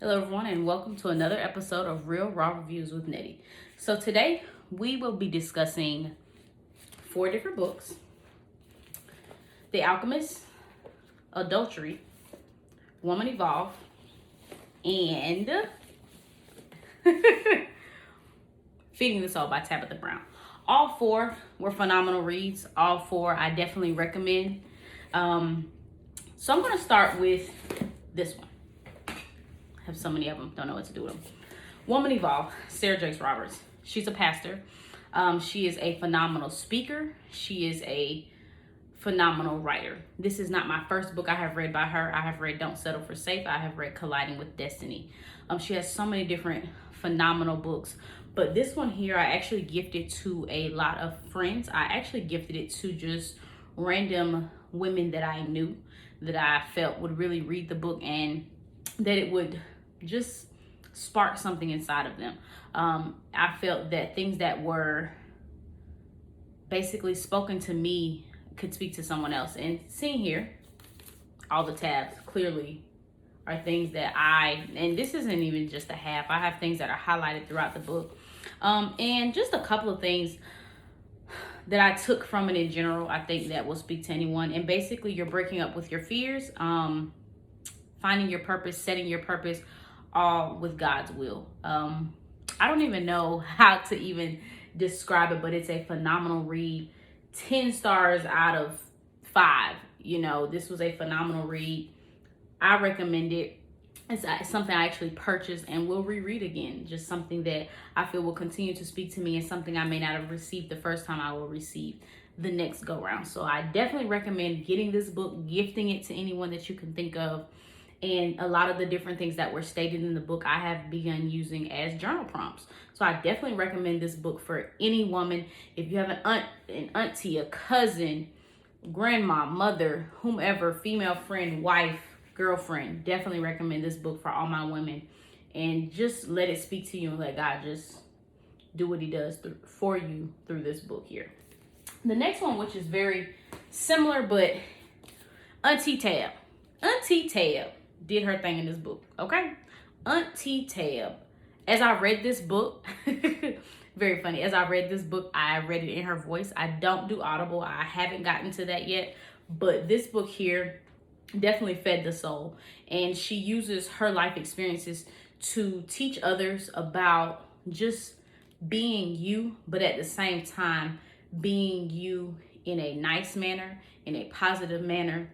Hello everyone and welcome to another episode of Real Raw Reviews with Nettie. So today we will be discussing 4 different books. The Alchemist, Adultery, Woman Evolve, and Feeding the Soul by Tabitha Brown. All 4 were phenomenal reads. All 4 I definitely recommend. So I'm going to start with this one. Have so many of them, don't know what to do with them. Woman Evolve, Sarah Jakes Roberts. She's a pastor. She is a phenomenal speaker. She is a phenomenal writer. This is not my first book I have read by her. I have read Don't Settle for Safe. I have read Colliding with Destiny. She has so many different phenomenal books. But this one here, I actually gifted to a lot of friends. I actually gifted it to just random women that I knew that I felt would really read the book and that it would just spark something inside of them. I felt that things that were basically spoken to me could speak to someone else. And seeing here, all the tabs clearly are things that and this isn't even just a half. I have things that are highlighted throughout the book. And just a couple of things that I took from it in general, I think that will speak to anyone. And basically, you're breaking up with your fears, finding your purpose, setting your purpose, all with God's will. I don't even know how to even describe it, but it's a phenomenal read. 10 stars out of 5. This was a phenomenal read. I recommend it. It's something I actually purchased and will reread again. Just something that I feel will continue to speak to me, and something I may not have received the first time I will receive the next go round. So I definitely recommend getting this book, gifting it to anyone that you can think of. And a lot of the different things that were stated in the book, I have begun using as journal prompts. So I definitely recommend this book for any woman. If you have an auntie, a cousin, grandma, mother, whomever, female friend, wife, girlfriend, definitely recommend this book for all my women. And just let it speak to you and let God just do what he does for you through this book here. The next one, which is very similar, but Auntie Tab. Auntie Tab did her thing in this book, okay? Auntie Tab. As I read this book, very funny. As I read this book, I read it in her voice. I don't do Audible. I haven't gotten to that yet. But this book here definitely fed the soul. And she uses her life experiences to teach others about just being you, but at the same time, being you in a nice manner, in a positive manner,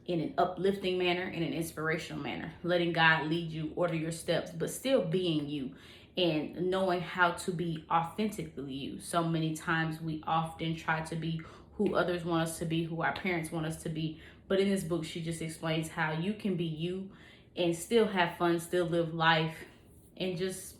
in an uplifting manner, in an inspirational manner, letting God lead you, order your steps, but still being you and knowing how to be authentically you. So many times we often try to be who others want us to be, who our parents want us to be. But in this book, she just explains how you can be you and still have fun, still live life, and just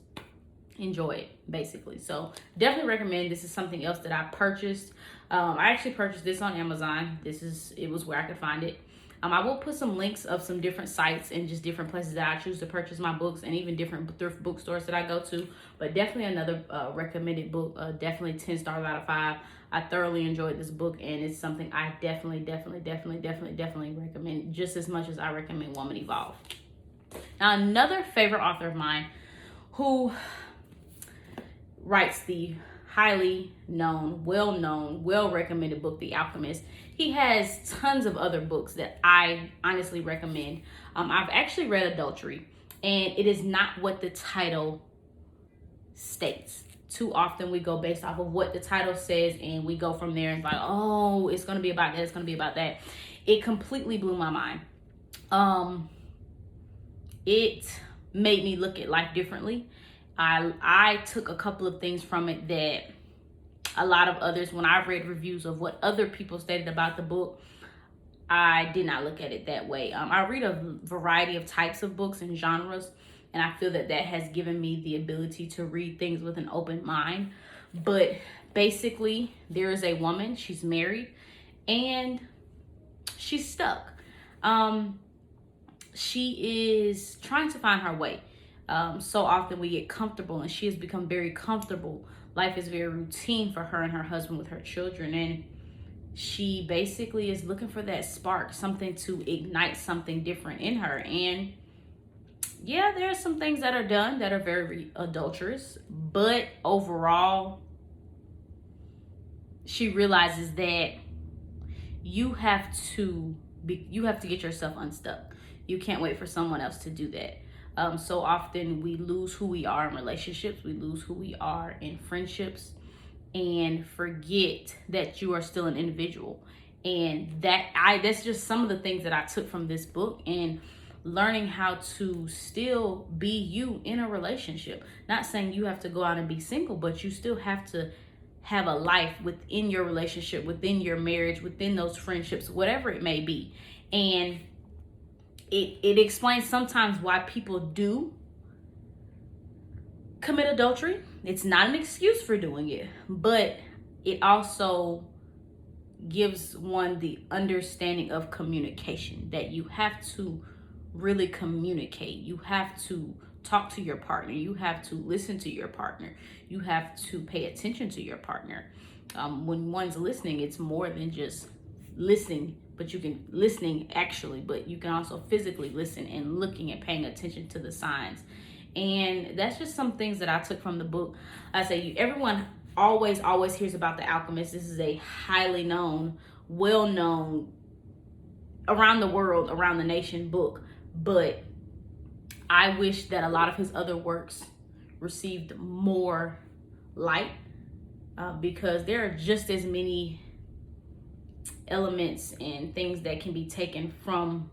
enjoy it, basically. So definitely recommend. This is something else that I purchased. I actually purchased this on Amazon. It was where I could find it. I will put some links of some different sites and just different places that I choose to purchase my books, and even different thrift bookstores that I go to. But definitely another recommended book. Definitely 10 stars out of 5. I thoroughly enjoyed this book, and it's something I definitely recommend just as much as I recommend Woman Evolve. Now, another favorite author of mine who writes the highly known, well-known, well-recommended book, The Alchemist. He has tons of other books that I honestly recommend. I've actually read Adultery, and it is not what the title states. Too often we go based off of what the title says, and we go from there and like, oh, it's going to be about that, it's going to be about that. It completely blew my mind. It made me look at life differently. I took a couple of things from it that a lot of others, when I read reviews of what other people stated about the book, I did not look at it that way. I read a variety of types of books and genres, and I feel that has given me the ability to read things with an open mind. But basically, there is a woman, she's married, and she's stuck. She is trying to find her way. So often we get comfortable, and she has become very comfortable. Life is very routine for her and her husband with her children, and she basically is looking for that spark, something to ignite something different in her. And yeah, there are some things that are done that are very adulterous, but overall, she realizes that you have to get yourself unstuck. You can't wait for someone else to do that. So often we lose who we are in relationships, we lose who we are in friendships, and forget that you are still an individual. And that's just some of the things that I took from this book, and learning how to still be you in a relationship. Not saying you have to go out and be single, but you still have to have a life within your relationship, within your marriage, within those friendships, whatever it may be. And it explains sometimes why people do commit adultery. It's not an excuse for doing it, but it also gives one the understanding of communication, that you have to really communicate. You have to talk to your partner. You have to listen to your partner. You have to pay attention to your partner. When one's listening, it's more than just listening, but you can listening actually, but you can also physically listen and looking and paying attention to the signs. And that's just some things that I took from the book. I say everyone always hears about The Alchemist. This is a highly known, well-known, around the world, around the nation book. But I wish that a lot of his other works received more light, because there are just as many elements and things that can be taken from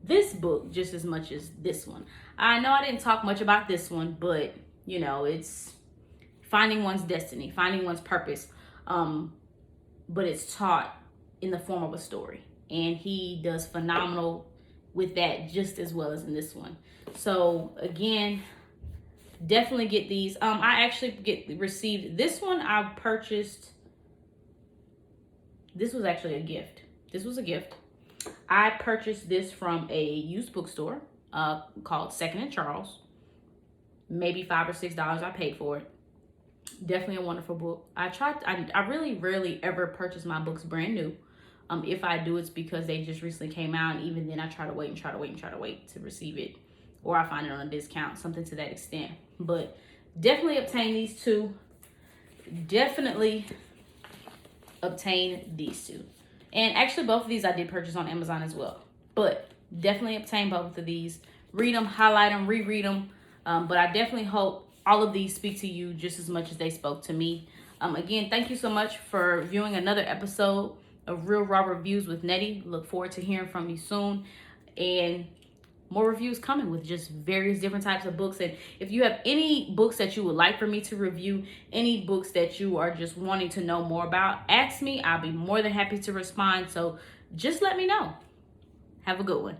this book just as much as this one. I know I didn't talk much about this one, but you know, it's finding one's destiny, finding one's purpose, but it's taught in the form of a story, and he does phenomenal with that just as well as in this one. So again, definitely get these. I actually received this one. I purchased. This was actually a gift. This was a gift. I purchased this from a used bookstore called Second and Charles. Maybe $5 or $6 I paid for it. Definitely a wonderful book. I really rarely ever purchase my books brand new. If I do, it's because they just recently came out, and even then I try to wait to receive it, or I find it on a discount, something to that extent. But definitely obtain these two. Definitely obtain these two. And actually both of these I did purchase on Amazon as well. But definitely obtain both of these. Read them, highlight them, reread them. But I definitely hope all of these speak to you just as much as they spoke to me. Again, thank you so much for viewing another episode of Real Raw Reviews with Nettie. Look forward to hearing from you soon. And more reviews coming with just various different types of books. And if you have any books that you would like for me to review, any books that you are just wanting to know more about, ask me. I'll be more than happy to respond. So just let me know. Have a good one.